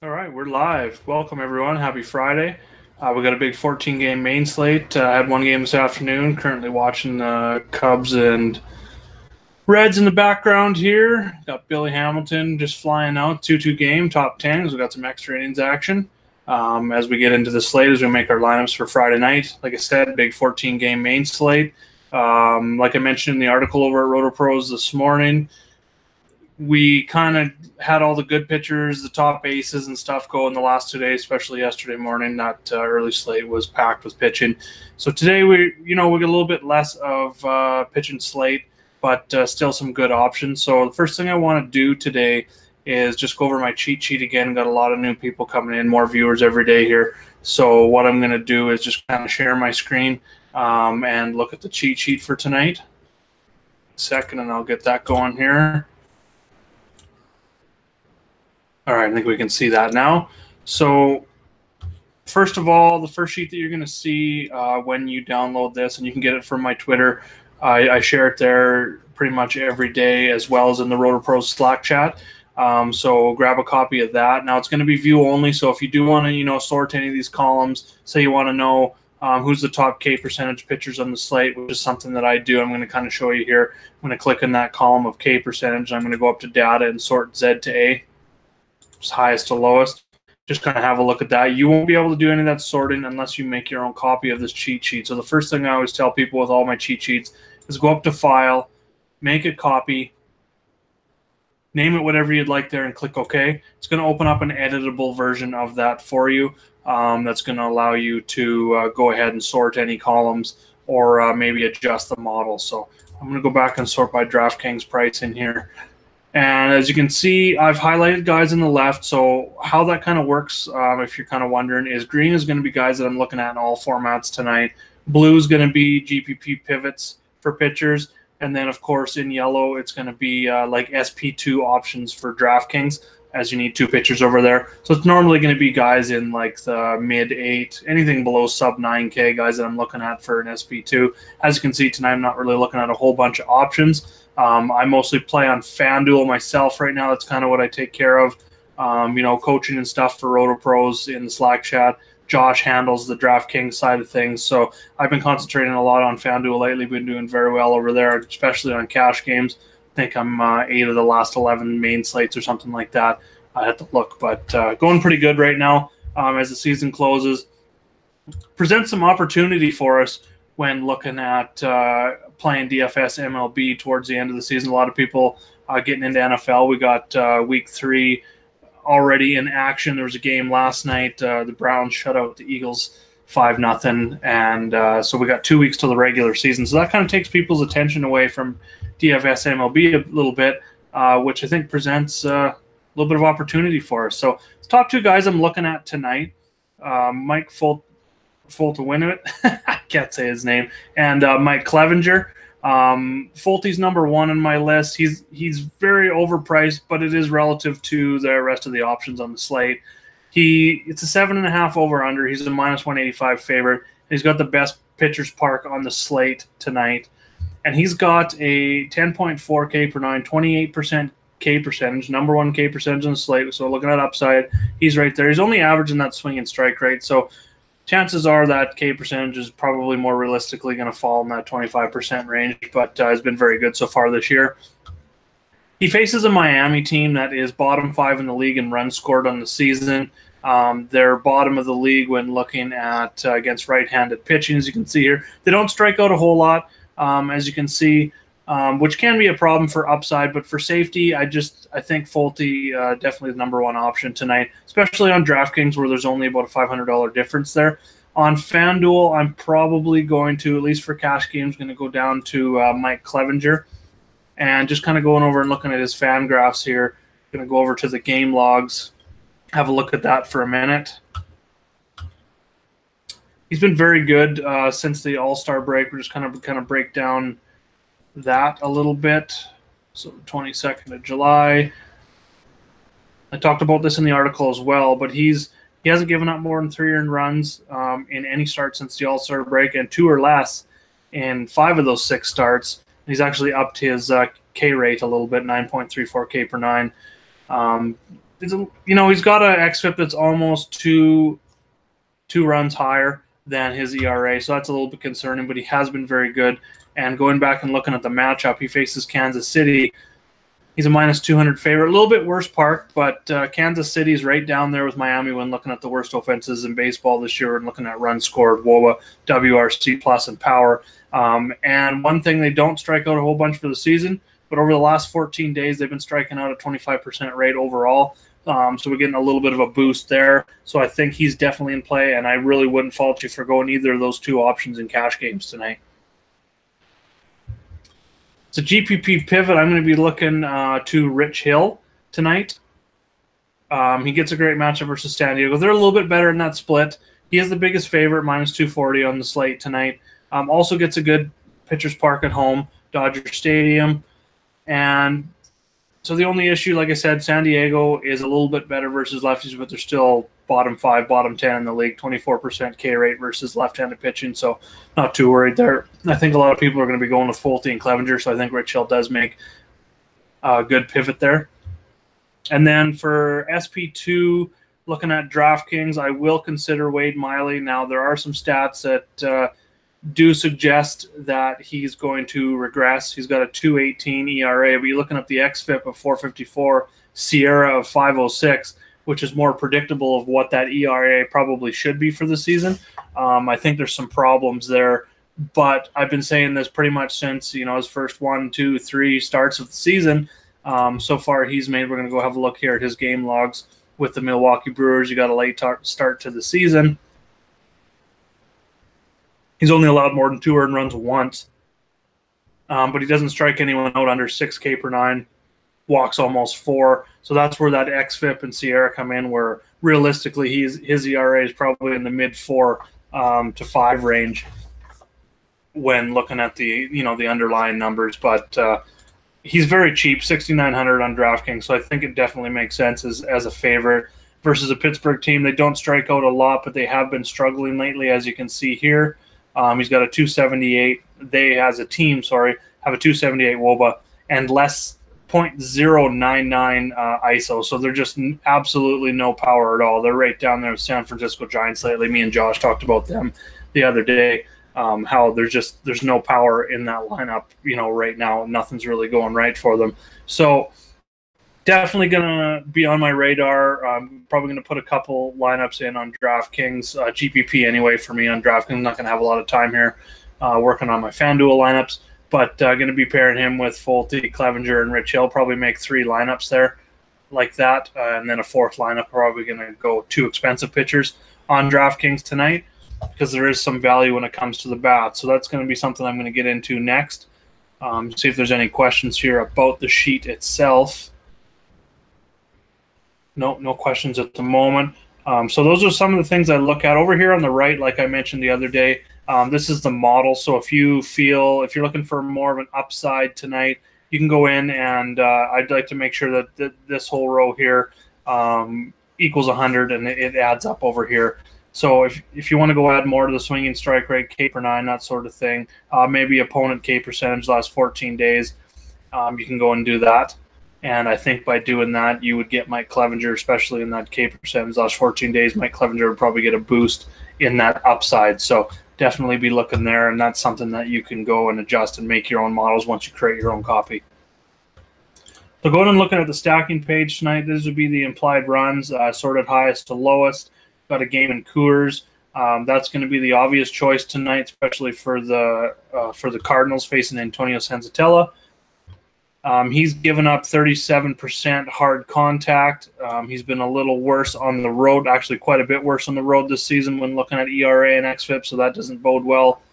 All right, we're live. Welcome, everyone. Happy Friday. We got a big 14-game main slate. I had one game this afternoon. Currently watching Cubs and Reds in the background here. Got Billy Hamilton just flying out. 2-2 game, top 10. We got some extra innings action. As we get into the slate, as we make our lineups for Friday night. Like I said, big 14-game main slate. Like I mentioned in the article over at RotoPros this morning, we kind of had all the good pitchers, the top aces and stuff go in the last 2 days, especially yesterday morning. That early slate was packed with pitching. So today we get a little bit less of pitching slate, but still some good options. So the first thing I want to do today is just go over my cheat sheet again. Got a lot of new people coming in, more viewers every day here. So what I'm going to do is just kind of share my screen and look at the cheat sheet for tonight. Second, and I'll get that going here. All right, I think we can see that now. So first of all, the first sheet that you're going to see when you download this, and you can get it from my Twitter, I share it there pretty much every day, as well as in the RotoPros Slack chat. So grab a copy of that. Now it's going to be view only, so if you do want to sort any of these columns, say you want to know who's the top K percentage pitchers on the slate, which is something that I do. I'm going to kind of show you here. I'm going to click in that column of K percentage. I'm going to go up to data and sort Z to A. Highest to lowest. Just kind of have a look at that. You won't be able to do any of that sorting unless you make your own copy of this cheat sheet. So the first thing I always tell people with all my cheat sheets is go up to File, make a copy, name it whatever you'd like there, and click OK. It's going to open up an editable version of that for you. That's going to allow you to go ahead and sort any columns or maybe adjust the model. So I'm going to go back and sort by DraftKings price in here. And as you can see, I've highlighted guys on the left. So how that kind of works, if you're kind of wondering, is green is going to be guys that I'm looking at in all formats tonight. Blue is going to be GPP pivots for pitchers. And then, of course, in yellow, it's going to be like SP2 options for DraftKings, as you need two pitchers over there. So it's normally going to be guys in like the mid-8, anything below sub-9K, guys that I'm looking at for an SP2. As you can see tonight, I'm not really looking at a whole bunch of options. I mostly play on FanDuel myself right now. That's kind of what I take care of. Coaching and stuff for RotoPros in the Slack chat. Josh handles the DraftKings side of things. So I've been concentrating a lot on FanDuel lately. Been doing very well over there, especially on cash games. I think I'm 8 of the last 11 main slates or something like that. I had to look, but going pretty good right now as the season closes. Presents some opportunity for us when looking at playing DFS MLB towards the end of the season. A lot of people getting into NFL. We got week 3 already in action. There was a game last night. The Browns shut out the Eagles 5-0, and so we got 2 weeks till the regular season. So that kind of takes people's attention away from DFS MLB a little bit, which I think presents a little bit of opportunity for us. So the top 2 guys I'm looking at tonight, Mike Fultawinit, I can't say his name, and Mike Clevenger. Fulty's number 1 on my list. He's very overpriced, but it is relative to the rest of the options on the slate. It's a 7.5 over/under. He's a -185 favorite. He's got the best pitchers park on the slate tonight, and he's got a 10.4 K per 9, 28% K percentage, number 1 K percentage on the slate. So looking at upside, he's right there. He's only averaging that swing and strike rate, so chances are that K percentage is probably more realistically going to fall in that 25% range, but has been very good so far this year. He faces a Miami team that is bottom 5 in the league in runs scored on the season. They're bottom of the league when looking at against right-handed pitching, as you can see here. They don't strike out a whole lot, as you can see, which can be a problem for upside, but for safety, I think Fulty definitely the number 1 option tonight, especially on DraftKings where there's only about a $500 difference there. On FanDuel, I'm probably going to, at least for cash games, going to go down to Mike Clevenger, and just kind of going over and looking at his fan graphs here. Going to go over to the game logs, have a look at that for a minute. He's been very good since the All-Star break. We're just kind of break down that a little bit. So 22nd of July. I talked about this in the article as well, but he hasn't given up more than 3 earned runs in any start since the All-Star break, and 2 or less in 5 of those 6 starts. He's actually upped his K rate a little bit, 9.34 K per 9. he's got an xFIP that's almost two runs higher than his ERA, so that's a little bit concerning, but he has been very good. And going back and looking at the matchup, he faces Kansas City. He's a minus 200 favorite. A little bit worse park, but Kansas City's right down there with Miami when looking at the worst offenses in baseball this year and looking at runs scored, WOBA, WRC plus, and power. And one thing, they don't strike out a whole bunch for the season, but over the last 14 days, they've been striking out at 25% rate overall. So we're getting a little bit of a boost there. So I think he's definitely in play, and I really wouldn't fault you for going either of those two options in cash games tonight. So GPP pivot, I'm going to be looking to Rich Hill tonight. He gets a great matchup versus San Diego. They're a little bit better in that split. He is the biggest favorite, minus 240 on the slate tonight. Also gets a good pitcher's park at home, Dodger Stadium. And so the only issue, like I said, San Diego is a little bit better versus lefties, but they're still bottom 5, bottom 10 in the league, 24% K rate versus left-handed pitching, so not too worried there. I think a lot of people are going to be going with Folty and Clevenger, so I think Rich Hill does make a good pivot there. And then for SP2, looking at DraftKings, I will consider Wade Miley. Now, there are some stats that do suggest that he's going to regress. He's got a 2.18 ERA, but you're looking at the xFIP of 4.54, Sierra of 5.06, which is more predictable of what that ERA probably should be for the season. I think there's some problems there, but I've been saying this pretty much since his first 1, 2, 3 starts of the season. So far, he's made. We're going to go have a look here at his game logs with the Milwaukee Brewers. You got a late start to the season. He's only allowed more than 2 earned runs once, but he doesn't strike anyone out under 6K per 9, walks almost 4. So that's where that xFIP and Sierra come in, where realistically his ERA is probably in the mid-4 to 5 range when looking at the underlying numbers. But he's very cheap, $6,900 on DraftKings, so I think it definitely makes sense as a favorite versus a Pittsburgh team. They don't strike out a lot, but they have been struggling lately, as you can see here. He's got a 278. They, as a team, have a 278 WOBA and less 0.099 ISO. So they're just absolutely no power at all. They're right down there with San Francisco Giants lately. Me and Josh talked about them the other day, how there's no power in that lineup, right now. Nothing's really going right for them. So definitely going to be on my radar. I'm probably going to put a couple lineups in on DraftKings, GPP anyway for me on DraftKings. I'm not going to have a lot of time here working on my FanDuel lineups, but going to be pairing him with Folty, Clevenger, and Rich Hill. Probably make 3 lineups there like that, and then a 4th lineup. Probably going to go 2 expensive pitchers on DraftKings tonight because there is some value when it comes to the bat. So that's going to be something I'm going to get into next. See if there's any questions here about the sheet itself. No questions at the moment. So those are some of the things I look at. Over here on the right, like I mentioned the other day, this is the model. So if you're looking for more of an upside tonight, you can go in and I'd like to make sure that this whole row here equals 100 and it adds up over here. So if you want to go add more to the swinging strike rate, K per 9, that sort of thing, maybe opponent K percentage last 14 days, you can go and do that. And I think by doing that, you would get Mike Clevenger, especially in that K percentage last 14 days. Mike Clevenger would probably get a boost in that upside. So definitely be looking there, and that's something that you can go and adjust and make your own models once you create your own copy. So going and looking at the stacking page tonight, this would be the implied runs, sorted highest to lowest. Got a game in Coors. That's going to be the obvious choice tonight, especially for the Cardinals facing Antonio Senzatella. He's given up 37% hard contact. He's been a little worse on the road, actually quite a bit worse on the road this season when looking at ERA and xFIP, so that doesn't bode well.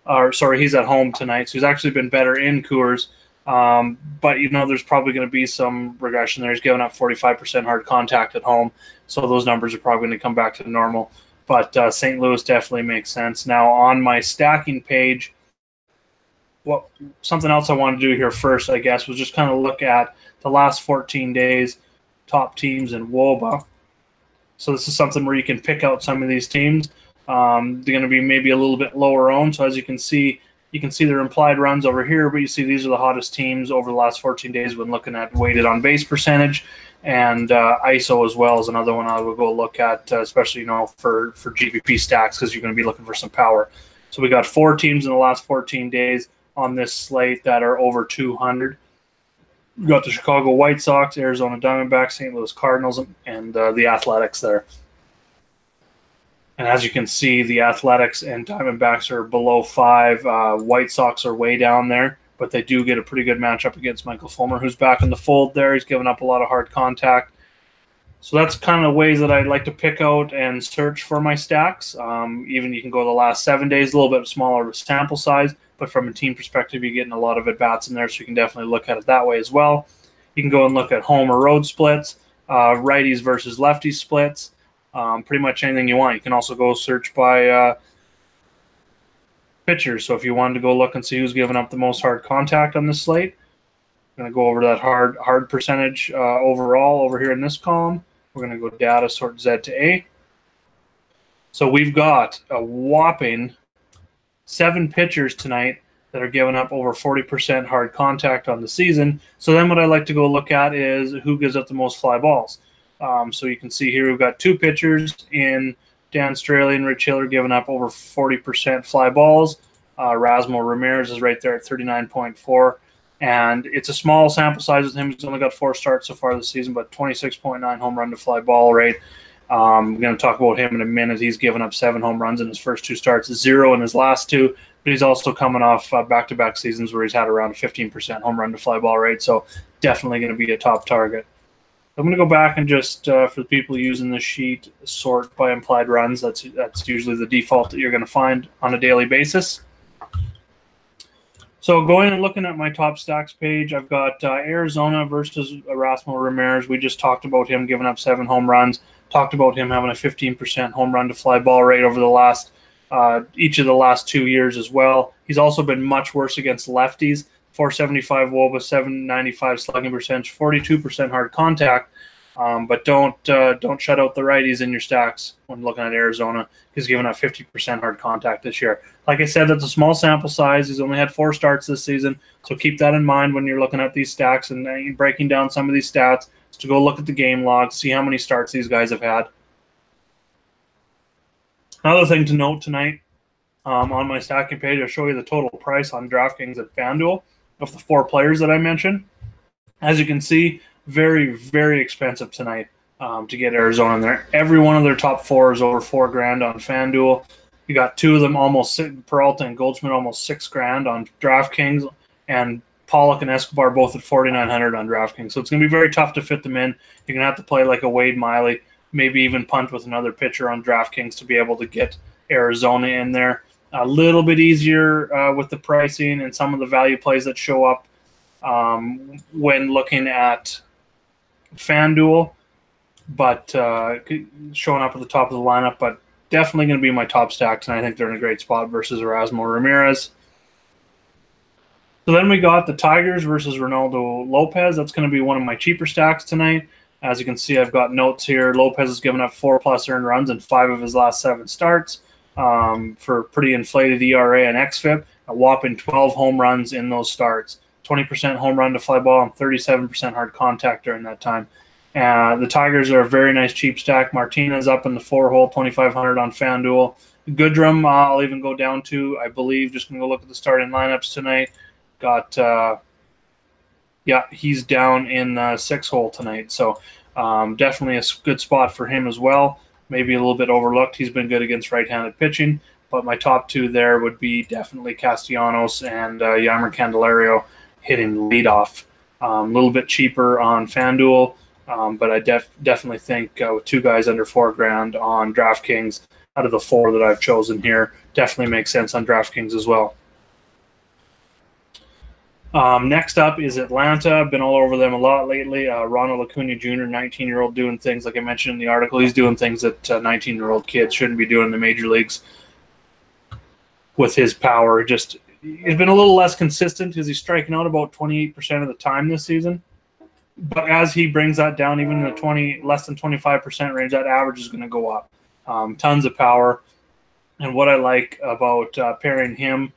He's at home tonight, so he's actually been better in Coors. But, there's probably going to be some regression there. He's given up 45% hard contact at home, so those numbers are probably going to come back to normal. But St. Louis definitely makes sense. Now, on my stacking page, something else I wanted to do here first, I guess, was just kind of look at the last 14 days, top teams in WOBA. So this is something where you can pick out some of these teams. They're going to be maybe a little bit lower owned. So as you can see, You can see their implied runs over here, but you see these are the hottest teams over the last 14 days when looking at weighted on base percentage, and ISO as well is another one I would go look at, especially for GPP stacks, because you're going to be looking for some power. So we got 4 teams in the last 14 days on this slate that are over 200. We got the Chicago White Sox, Arizona Diamondbacks, St. Louis Cardinals, and the Athletics there. And as you can see, the Athletics and Diamondbacks are below 5. White Sox are way down there, but they do get a pretty good matchup against Michael Fulmer, who's back in the fold there. He's given up a lot of hard contact. So that's kind of ways that I like to pick out and search for my stacks. Even you can go the last 7 days, a little bit smaller of a sample size, but from a team perspective, you're getting a lot of at-bats in there, so you can definitely look at it that way as well. You can go and look at home or road splits, righties versus lefties splits, pretty much anything you want. You can also go search by pitchers. So if you wanted to go look and see who's giving up the most hard contact on this slate, I'm going to go over that hard percentage overall over here in this column. We're going to go data, sort Z to A. So we've got a whopping 7 pitchers tonight that are giving up over 40% hard contact on the season. So then what I like to go look at is who gives up the most fly balls. So you can see here we've got 2 pitchers in Dan Straley and Rich Hiller giving up over 40% fly balls. Rasmo Ramirez is right there at 39.4. And it's a small sample size with him. He's only got 4 starts so far this season, but 26.9 home run to fly ball rate. I'm going to talk about him in a minute. He's given up 7 home runs in his first 2 starts, 0 in his last 2. But he's also coming off back-to-back seasons where he's had around a 15% home run to fly ball rate. So definitely going to be a top target. I'm going to go back and just, for the people using this sheet, sort by implied runs. That's usually the default that you're going to find on a daily basis. So going and looking at my top stacks page, I've got Arizona versus Erasmo Ramirez. We just talked about him giving up 7 home runs. Talked about him having a 15% home run to fly ball rate over the last each of the last 2 years as well. He's also been much worse against lefties. 475 WOBA, 795 slugging percentage, 42% hard contact. But don't shut out the righties in your stacks when looking at Arizona. He's given up 50% hard contact this year. Like I said, that's a small sample size. He's only had 4 starts this season, so keep that in mind when you're looking at these stacks and breaking down some of these stats. To go look at the game logs, see how many starts these guys have had. Another thing to note tonight, on my stacking page, I'll show you the total price on DraftKings at FanDuel of the 4 players that I mentioned. As you can see, very, very expensive tonight to get Arizona in there. Every one of their top 4 is over $4,000 on FanDuel. You got 2 of them almost, Peralta and Goldschmidt, almost $6,000 on DraftKings, and Pollock and Escobar both at $4,900 on DraftKings. So it's going to be very tough to fit them in. You're going to have to play like a Wade Miley, maybe even punt with another pitcher on DraftKings to be able to get Arizona in there. A little bit easier with the pricing and some of the value plays that show up when looking at FanDuel, but showing up at the top of the lineup, but definitely going to be my top stacks, and I think they're in a great spot versus Erasmo Ramirez. So then we got the Tigers versus Ronaldo Lopez. That's going to be one of my cheaper stacks tonight. As you can see, I've got notes here. Lopez has given up 4+ earned runs in 5 of his last 7 starts for pretty inflated ERA and xFIP, a whopping 12 home runs in those starts, 20% home run to fly ball, and 37% hard contact during that time. The Tigers are a very nice cheap stack. Martinez up in the 4-hole, 2,500 on FanDuel. Goodrum, I'll even go down to, I believe, just going to go look at the starting lineups tonight. Got, he's down in the 6-hole tonight. So definitely a good spot for him as well. Maybe a little bit overlooked. He's been good against right-handed pitching. But my top 2 there would be definitely Castellanos and Yammer Candelario hitting leadoff. A little bit cheaper on FanDuel, but I definitely think with 2 guys under $4,000 on DraftKings out of the 4 that I've chosen here, definitely makes sense on DraftKings as well. Next up is Atlanta. I've been all over them a lot lately. Ronald Acuna Jr., 19-year-old, doing things, like I mentioned in the article, he's doing things that 19-year-old kids shouldn't be doing in the major leagues with his power. Just, he's been a little less consistent because he's striking out about 28% of the time this season. But as he brings that down, even in the less than 25% range, that average is going to go up. Tons of power. And what I like about pairing him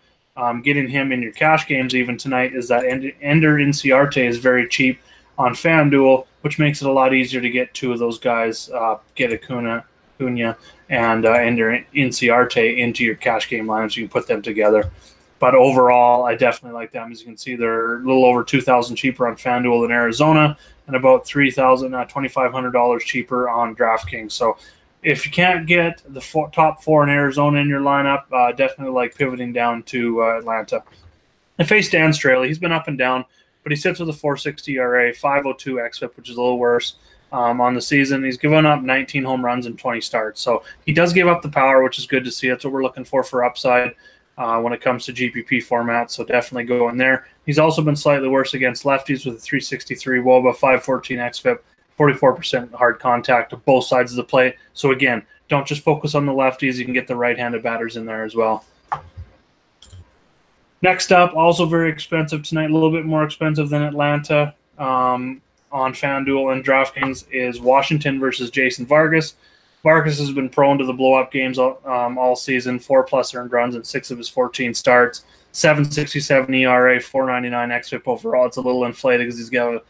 getting him in your cash games even tonight is that Ender Inciarte is very cheap on FanDuel, which makes it a lot easier to get two of those guys, get Acuna and Ender Inciarte into your cash game lineups. You can put them together. But overall, I definitely like them. As you can see, they're a little over $2,000 cheaper on FanDuel than Arizona, and about $2,500 cheaper on DraftKings. So if you can't get the top four in Arizona in your lineup, definitely like pivoting down to Atlanta. I faced Dan Straley. He's been up and down, but he sits with a 4.60 ERA, 5.02 xFIP, which is a little worse on the season. He's given up 19 home runs in 20 starts. So he does give up the power, which is good to see. That's what we're looking for upside when it comes to GPP format. So definitely go in there. He's also been slightly worse against lefties with a 363 WOBA, 514 xFIP, 44% hard contact to both sides of the plate. So again, don't just focus on the lefties. You can get the right-handed batters in there as well. Next up, also very expensive tonight, a little bit more expensive than Atlanta on FanDuel and DraftKings, is Washington versus Jason Vargas. Vargas has been prone to the blow-up games all season, 4+ earned runs in 6 of his 14 starts, 7.67 ERA, 4.99 xFIP overall. It's a little inflated because he's got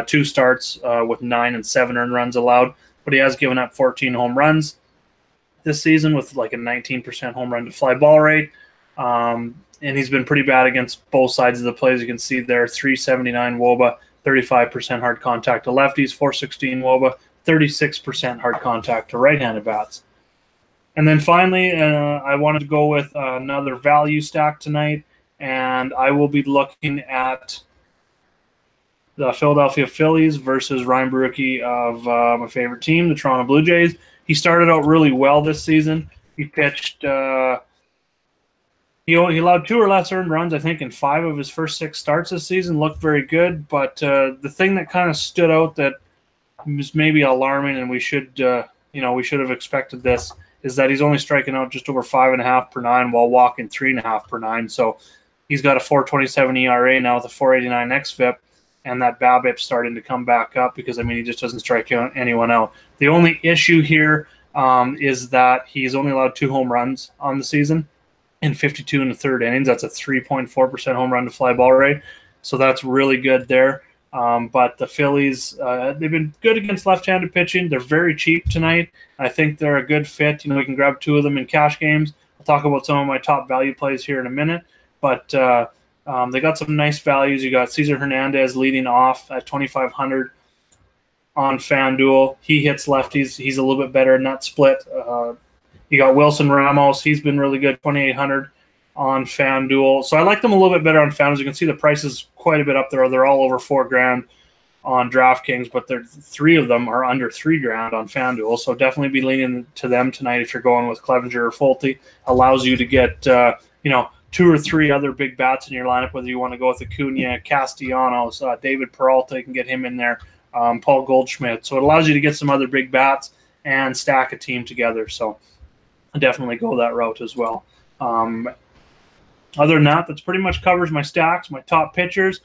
2 starts with 9 and 7 earned runs allowed, but he has given up 14 home runs this season with like a 19% home run to fly ball rate. And he's been pretty bad against both sides of the play. As you can see there, 379 WOBA, 35% hard contact to lefties, 416 WOBA, 36% hard contact to right-handed bats. And then finally, I wanted to go with another value stack tonight, and I will be looking at the Philadelphia Phillies versus Ryan Borucki of my favorite team, the Toronto Blue Jays. He started out really well this season. He pitched he allowed 2 or less earned runs, I think, in 5 of his first 6 starts this season. Looked very good, but the thing that kind of stood out that was maybe alarming, and we should have expected this, is that he's only striking out just over 5.5 per 9 while walking 3.5 per 9. So he's got a 4.27 ERA now with a 4.89 xFIP, and that BABIP's starting to come back up because, he just doesn't strike anyone out. The only issue here is that he's only allowed 2 home runs on the season in 52 and a third innings. That's a 3.4% home run to fly ball rate. So that's really good there. But the Phillies, they've been good against left-handed pitching. They're very cheap tonight. I think they're a good fit. We can grab 2 of them in cash games. I'll talk about some of my top value plays here in a minute. But they got some nice values. You got Cesar Hernandez leading off at 2,500 on FanDuel. He hits lefties. He's a little bit better in that split. You got Wilson Ramos. He's been really good, 2,800 on FanDuel. So I like them a little bit better on FanDuel. As you can see, the price is quite a bit up there. They're all over $4,000 on DraftKings, but 3 of them are under $3,000 on FanDuel. So definitely be leaning to them tonight if you're going with Clevenger or Fulte. Allows you to get 2 or 3 other big bats in your lineup, whether you want to go with Acuna, Castellanos, David Peralta, you can get him in there, Paul Goldschmidt. So it allows you to get some other big bats and stack a team together. So definitely go that route as well. Other than that, that's pretty much covers my stacks, my top pitchers.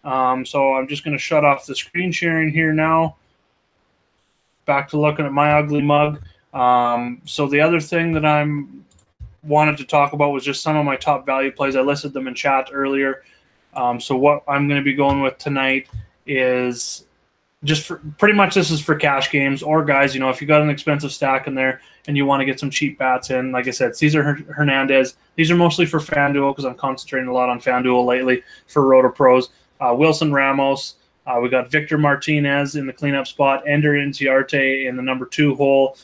So I'm just going to shut off the screen sharing here now. Back to looking at my ugly mug. So the other thing that I'm wanted to talk about was just some of my top value plays. I listed them in chat earlier. So what I'm going to be going with tonight is just pretty much this is for cash games or guys, if you got an expensive stack in there and you want to get some cheap bats in, like I said, Cesar Hernandez. These are mostly for FanDuel because I'm concentrating a lot on FanDuel lately for RotoPros. Wilson Ramos. We got Victor Martinez in the cleanup spot. Ender Inciarte in the number 2 hole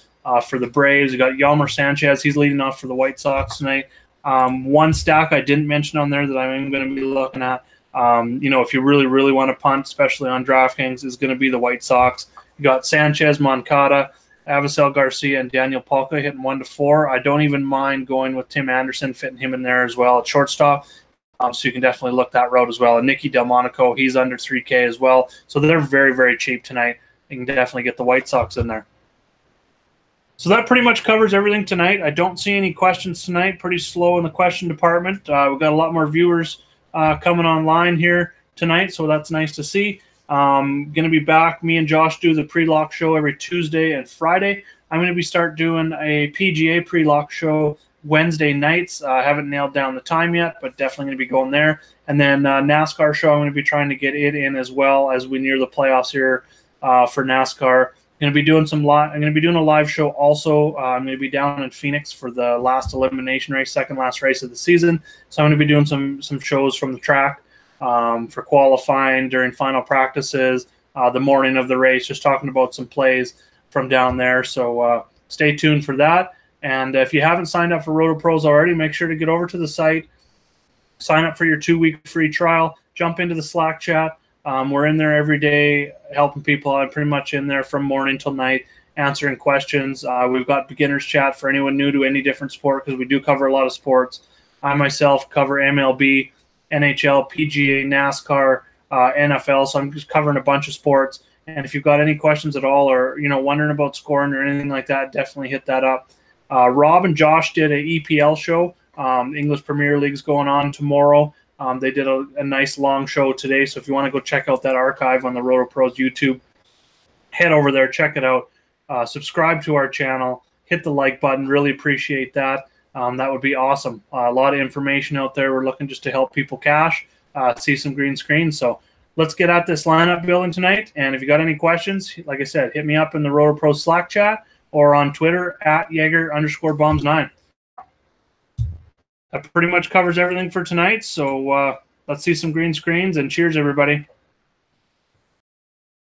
for the Braves. We got Yalmer Sanchez. He's leading off for the White Sox tonight. One stack I didn't mention on there that I'm going to be looking at, if you really, really want to punt, especially on DraftKings, is going to be the White Sox. You got Sanchez, Moncada, Avisel Garcia, and Daniel Palka hitting 1 to 4. I don't even mind going with Tim Anderson, fitting him in there as well at shortstop. So you can definitely look that route as well. And Nicky Delmonico, he's under $3K as well. So they're very, very cheap tonight. You can definitely get the White Sox in there. So that pretty much covers everything tonight. I don't see any questions tonight. Pretty slow in the question department. We've got a lot more viewers coming online here tonight, so that's nice to see. Going to be back. Me and Josh do the pre-lock show every Tuesday and Friday. I'm going to start doing a PGA pre-lock show Wednesday nights. I haven't nailed down the time yet, but definitely going to be going there. And then NASCAR show, I'm going to be trying to get it in as well as we near the playoffs here for NASCAR. I'm going to be doing I'm going to be doing a live show also. I'm going to be down in Phoenix for the last elimination race, second last race of the season. So I'm going to be doing some shows from the track for qualifying during final practices, the morning of the race, just talking about some plays from down there. So stay tuned for that. And if you haven't signed up for RotoPros already, make sure to get over to the site, sign up for your 2-week free trial, jump into the Slack chat. We're in there every day helping people. I'm pretty much in there from morning till night answering questions. We've got beginners chat for anyone new to any different sport because we do cover a lot of sports. I myself cover MLB, NHL, PGA, NASCAR, NFL, so I'm just covering a bunch of sports. And if you've got any questions at all or wondering about scoring or anything like that, definitely hit that up. Rob and Josh did an EPL show. English Premier League's going on tomorrow. They did a nice long show today. So if you want to go check out that archive on the RotoPros YouTube, head over there, check it out. Subscribe to our channel. Hit the like button. Really appreciate that. That would be awesome. A lot of information out there. We're looking just to help people cash, see some green screens. So let's get at this lineup building tonight. And if you got any questions, like I said, hit me up in the RotoPros Slack chat or on Twitter at Jaeger_Bombs9. That pretty much covers everything for tonight. So let's see some green screens, and cheers, everybody.